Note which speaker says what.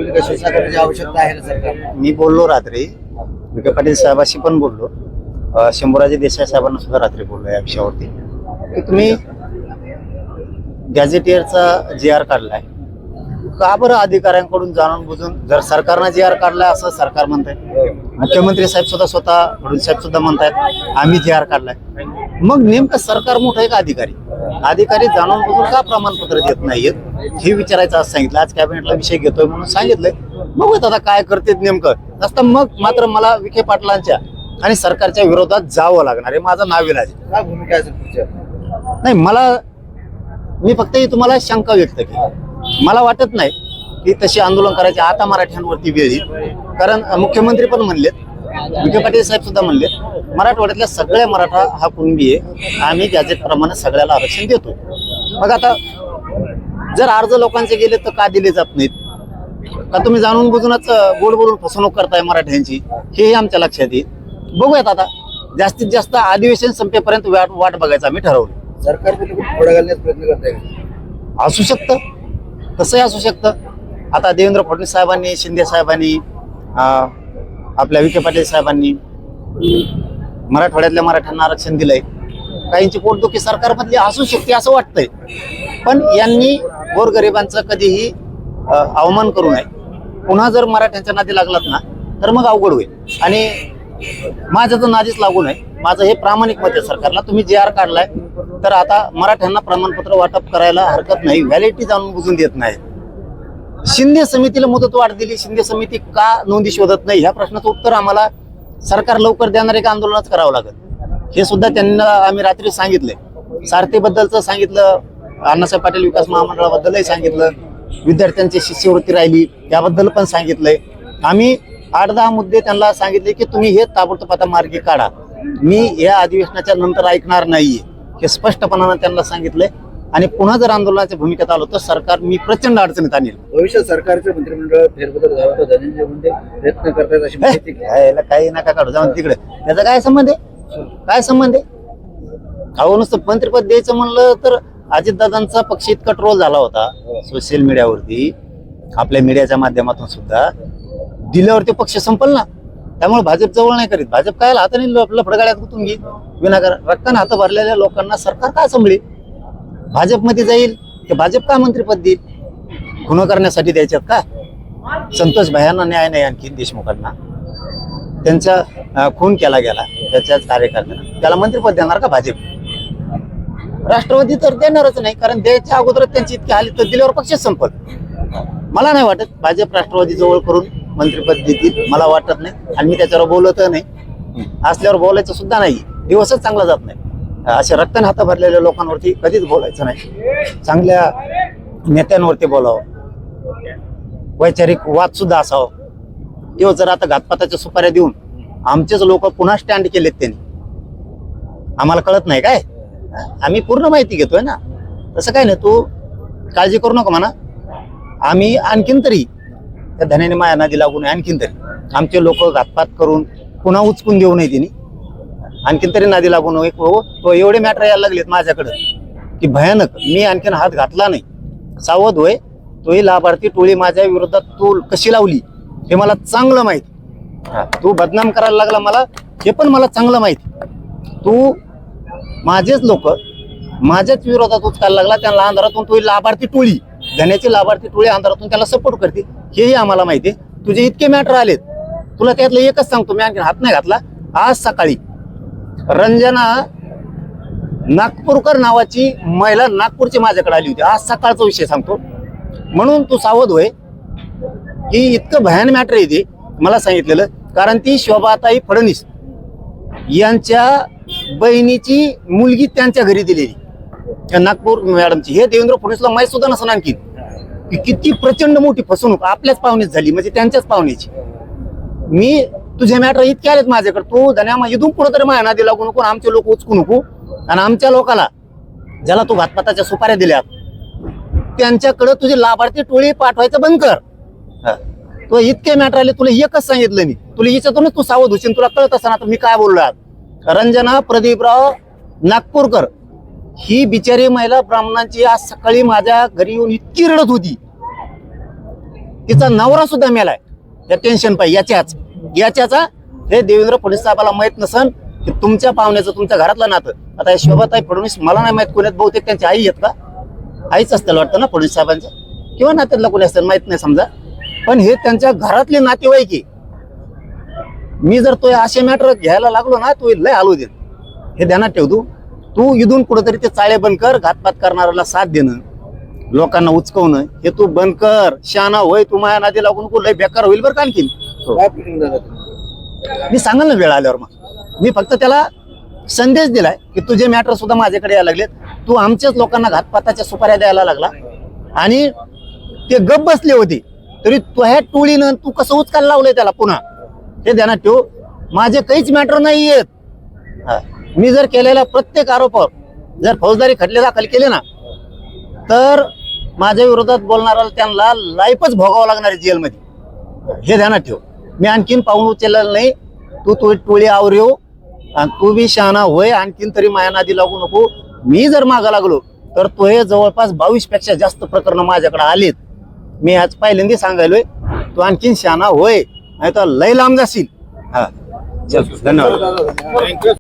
Speaker 1: बोलले का क्षीरसागराची आवश्यकता आहे ना सरकारला?
Speaker 2: मी बोललो रात्री विखे पाटील साहेबांशी पण बोललो, शंभूराजे देसाई साहेबांना सुद्धा रात्री बोललो या विषयावरती की तुम्ही गॅझेटियरचा GR काढलाय का बरं अधिकाऱ्यांकडून जाणून बुजून? जर सरकारनं GR काढलाय असं सरकार म्हणतंय, मुख्यमंत्री साहेब सुद्धा स्वतः फडणवीस साहेब सुद्धा म्हणतायत आम्ही GR काढलाय, मग नेमकं सरकार मोठं आहे का अधिकारी जाणून बुजून का प्रमाणपत्र देत नाहीयेत हे विचारायचं असं सांगितलं. आज कॅबिनेटला विषय घेतोय म्हणून सांगितलंय, बघूत आता काय करतेत नेमकं. नसतं मग मात्र मला विखे पाटलांच्या आणि सरकारच्या विरोधात जावं लागणार आहे. माझं नाविलाज आहे.
Speaker 1: काय भूमिका असेल तुमच्या?
Speaker 2: नाही, मी फक्त ही तुम्हाला शंका व्यक्त केली. मला वाटत नाही की तशी आंदोलन करायची आता मराठ्यांवरती वेळ येईल. कारण मुख्यमंत्री पण म्हणलेत, विखे पाटील साहेब सुद्धा म्हणलेत मराठवाड्यातल्या सगळ्या मराठा हा कुणबी आहे, आम्ही गॅजेट प्रमाणे सगळ्याला आरक्षण देतो. मग आता जर अर्ज लोकांचे गेले तर का दिले जात नाहीत? का तुम्ही जाणून बुजूनच गोड बोलून फसवणूक करताय मराठ्यांची, हेही आमच्या लक्षात येईल. बघूयात आता जास्तीत जास्त अधिवेशन संपेपर्यंत वाट बघायचं आम्ही ठरवलं.
Speaker 1: सरकार पुढे घालण्याचा प्रयत्न करताय का?
Speaker 2: असू शकतं, तसंही असू शकतं. आता देवेंद्र फडणवीस साहेबांनी, शिंदे साहेबांनी, आपल्या विखे पाटील साहेबांनी मराठवाड्यातल्या मराठ्यांना आरक्षण दिलंय. काहींची पोटदुखी सरकारमधली असू शकते असं वाटतंय, पण यांनी गोरगरिबांचं कधीही अवमान करू नये. पुन्हा जर मराठ्यांच्या नादी लागलात ना तर मग अवघड होईल. आणि माझं तर नादीच लागू नये. माझं हे प्रामाणिक मत आहे सरकारला. तुम्ही GR काढलाय तर आता मराठ्यांना प्रमाणपत्र वाटप करायला हरकत नाही, व्हॅलिडिटी जाणून बुजून देत नाही. शिंदे समितीला मुदतवाढ दिली, शिंदे समिती का नोंदी शोधत नाही ह्या प्रश्नाचं उत्तर आम्हाला सरकार लवकर देणार आहे का आंदोलनच करावं लागेल हे सुद्धा त्यांना आम्ही रात्री सांगितलंय. सारथीबद्दलचं सांगितलं, अण्णासाहेब पाटील विकास महामंडळाबद्दलही सांगितलं, विद्यार्थ्यांची शिष्यवृत्ती राहिली त्याबद्दल पण सांगितलंय. आम्ही 8-10 मुद्दे त्यांना सांगितले की तुम्ही हे ताबडतोब आता मार्गी काढा. मी या अधिवेशनाच्या नंतर ऐकणार नाहीये हे स्पष्टपणानं त्यांना सांगितलंय. आणि पुन्हा जर आंदोलनाच्या भूमिकेत आलो तर सरकार मी प्रचंड अडचणीत आणेल.
Speaker 1: भविष्यात सरकारचे मंत्रिमंडळ फेरबदल झाला तर धनंजय मुंडे प्रयत्न करतात अशी माहिती
Speaker 2: काही नका काढू, जाऊन तिकडे. त्याचा काय संबंध आहे? काय संबंध आहे? अहो नुसतं मंत्रिपद द्यायचं म्हणलं तर अजितदादांचा पक्ष इतका ट्रोल झाला होता सोशल मीडियावरती, आपल्या मीडियाच्या माध्यमातून सुद्धा. दिल्यावरती पक्ष संपल ना. त्यामुळे भाजप जवळ नाही करीत. भाजप काय हाताने लफडगाड्यात गुंतून घेईल विनाकारण. रक्कन हात भरलेल्या लोकांना सरकार काय सांभाळेल? भाजपमध्ये जाईल की भाजप का मंत्रिपद देईल? खुन करण्यासाठी द्यायच्यात का? संतोष भैयांना न्याय नाही आणखी देशमुखांना, त्यांचा खून केला गेला त्याच्याच कार्यकर्त्यांना, त्याला मंत्रिपद देणार का भाजप? राष्ट्रवादी तर देणारच नाही, कारण द्यायच्या अगोदर त्यांची इतकी आली तर दिल्यावर पक्ष संपल. मला नाही वाटत भाजप राष्ट्रवादी जवळ करून मंत्रिपद देतील, मला वाटत नाही. आणि मी त्याच्यावर बोलत नाही, असल्यावर बोलायचं सुद्धा नाही. दिवसच चांगला जात नाही. अशा रक्ताने हात भरलेल्या लोकांवरती कधीच बोलायचं नाही. चांगल्या नेत्यांवरती बोलावं, वैचारिक वाद सुद्धा असावं. किंवा जर आता घातपाताच्या सुपाऱ्या देऊन आमचेच लोक पुन्हा स्टँड केलेत त्यांनी, आम्हाला कळत नाही काय? आम्ही पूर्ण माहिती घेतोय ना. तसं काय नाही, तू काळजी करू नका म्हणा. आम्ही आणखीन तरी त्या धन्याने माया नादी लागू नये, आणखीन तरी आमचे लोक घातपात करून पुन्हा उचकून देऊ नये तिने, आणखीन तरी नादी लागू नये. तो एवढे मॅटर यायला लागलेत माझ्याकडे की भयानक. मी आणखीन हात घातला नाही. सावध होय. तोही लाभार्थी टोळी माझ्या विरोधात तू कशी लावली हे मला चांगलं माहिती. तू बदनाम करायला लागला मला हे पण मला चांगलं माहिती. तू माझेच लोक माझ्याच विरोधात उचकायला लागला. त्यांना अंधारातून तो लाभार्थी टोळी, धन्याची लाभार्थी टोळी अंधारातून त्याला सपोर्ट करते हेही आम्हाला माहिती आहे. तुझे इतके मॅटर आलेत, तुला त्यातलं एकच सांगतो, मी आणखी हात नाही घातला. आज सकाळी रंजना नागपूरकर नावाची महिला नागपूरची माझ्याकडे आली होती. आज सकाळचा विषय सांगतो, म्हणून तू सावध होय की इतकं भयान मॅटर येते मला सांगितलेलं. कारण ती शोभाताई फडणवीस यांच्या बहिणीची मुलगी त्यांच्या घरी दिलेली नागपूर मॅडमची. हे देवेंद्र फडणवीसला माहीत सुद्धा नसं आणखी की किती प्रचंड मोठी फसवणूक आपल्याच पाहुणीच झाली, म्हणजे त्यांच्याच पाहुण्याची. मी तुझे मॅटर इतके आलेत माझ्याकडे, तू धन्या इथून पुढे तरी माझ्या नादी लागू नको, आमचे लोक उचकू नको. आणि आमच्या लोकाला ज्याला तू घातपाताच्या सुपाऱ्या दिल्यात त्यांच्याकडे तुझी लाभार्थी टोळी पाठवायचं बंद कर. तो इतके मॅटर आले, तुला एकच सांगितलं मी. तुला याच्यातूनच तू सावध होशील, तुला कळत असताना मी काय बोललो आज. रंजना प्रदीपराव नागपूरकर ही बिचारी महिला ब्राह्मणांची आज सकाळी माझ्या घरी येऊन इतकी रडत होती तिचा नवरा सुद्धा मेलाय त्या टेन्शन पाहिजे याच्याचा हे देवेंद्र फडणवीस साहेबाला माहित नसन की तुमच्या पाहुण्याचं तुमच्या घरातलं नातं. आता हे शोभाताई फडणवीस मला नाही माहित कोण्यात, बहुतेक त्यांची आई आहेत का, आईच असतील वाटतं ना फडणवीस साहेबांच्या, किंवा नात्यातलं कोणी असतील माहित नाही समजा, पण हे त्यांच्या घरातले नातेवाईक आहे. मी जर तो असे मॅटर घ्यायला लागलो ना तो लय हालू देईन, हे ध्यानात ठेव. तू इथून कुठेतरी ते चाळे बंद कर, घातपात करणाऱ्याला साथ देणं, लोकांना उचकवणं हे तू बंद कर. शहाणा होय तू माझ्या नादी लागून नको, लय बेकार होईल बरं का. आणखीन
Speaker 1: काय फिटिंग दादा तुम्ही?
Speaker 2: मी सांगाल ना वेळ आल्यावर, मग मी फक्त त्याला संदेश दिलाय की तुझे मॅटर सुद्धा माझ्याकडे यायला लागलेत, तू आमच्याच लोकांना घातपाताच्या सुपाऱ्या द्यायला लागला आणि ते गप बसले होते तरी तू ह्या टोळीनं तू कसं उचकायला लावलंय त्याला पुन्हा, हे ध्यानात ठेव. माझे काहीच मॅटर नाही आहेत. मी जर केलेल्या प्रत्येक आरोपावर जर फौजदारी खटले दाखल केले ना तर माझ्या विरोधात बोलणाऱ्याला त्यांना लाईफच भोगावं लागणार आहे जेलमध्ये, हे ध्यानात ठेव. मी आणखीन पाऊल उचललेलं नाही. तू टोळी आवरेव आणि तू बी शहाणा होय, आणखीन तरी माया नादी लागू नको. मी जर मागा लागलो तर तो हे जवळपास 22 पेक्षा जास्त प्रकरण माझ्याकडे आलेत. मी आज पहिल्यांदा सांगायलोय, तू आणखीन शहाणा होय, नाही तर लय लांब जाशील. हा, चल, धन्यवाद.